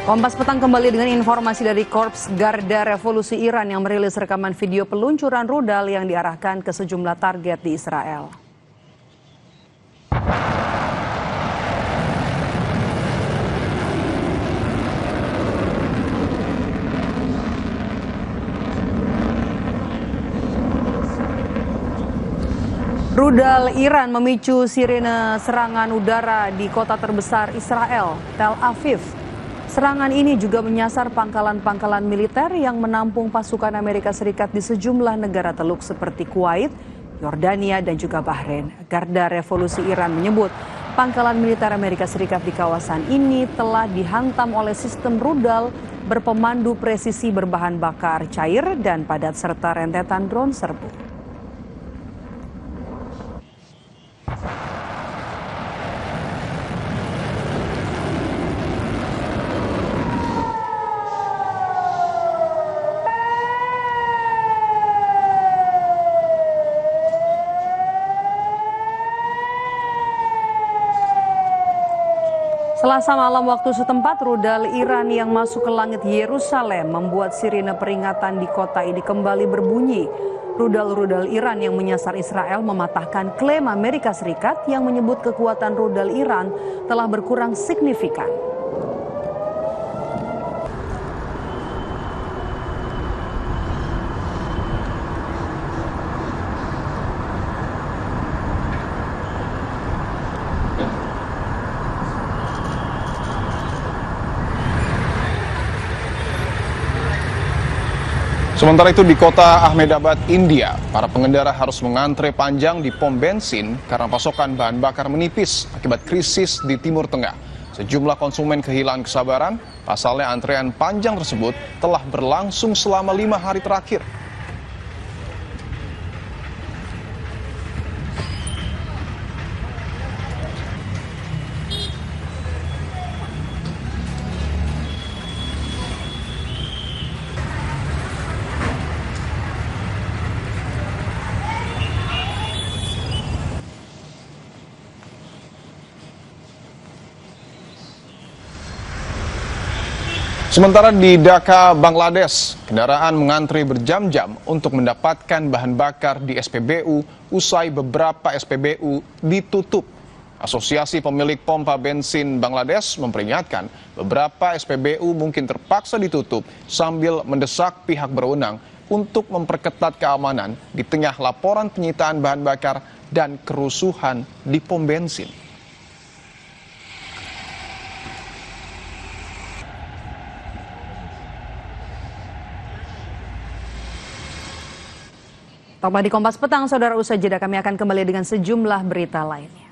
Kompas Petang kembali dengan informasi dari Korps Garda Revolusi Iran yang merilis rekaman video peluncuran rudal yang diarahkan ke sejumlah target di Israel. Rudal Iran memicu sirene serangan udara di kota terbesar Israel, Tel Aviv. Serangan ini juga menyasar pangkalan-pangkalan militer yang menampung pasukan Amerika Serikat di sejumlah negara Teluk seperti Kuwait, Yordania, dan juga Bahrain. Garda Revolusi Iran menyebut pangkalan militer Amerika Serikat di kawasan ini telah dihantam oleh sistem rudal berpemandu presisi berbahan bakar cair dan padat serta rentetan drone serbu. Selasa malam waktu setempat, rudal Iran yang masuk ke langit Yerusalem membuat sirine peringatan di kota ini kembali berbunyi. Rudal-rudal Iran yang menyasar Israel mematahkan klaim Amerika Serikat yang menyebut kekuatan rudal Iran telah berkurang signifikan. Sementara itu di kota Ahmedabad, India, para pengendara harus mengantre panjang di pom bensin karena pasokan bahan bakar menipis akibat krisis di Timur Tengah. Sejumlah konsumen kehilangan kesabaran, pasalnya antrean panjang tersebut telah berlangsung selama 5 hari terakhir. Sementara di Dhaka, Bangladesh, kendaraan mengantri berjam-jam untuk mendapatkan bahan bakar di SPBU usai beberapa SPBU ditutup. Asosiasi Pemilik Pompa Bensin Bangladesh memperingatkan beberapa SPBU mungkin terpaksa ditutup sambil mendesak pihak berwenang untuk memperketat keamanan di tengah laporan penyitaan bahan bakar dan kerusuhan di pom bensin. Tambah di Kompas Petang, saudara, usai jeda kami akan kembali dengan sejumlah berita lainnya.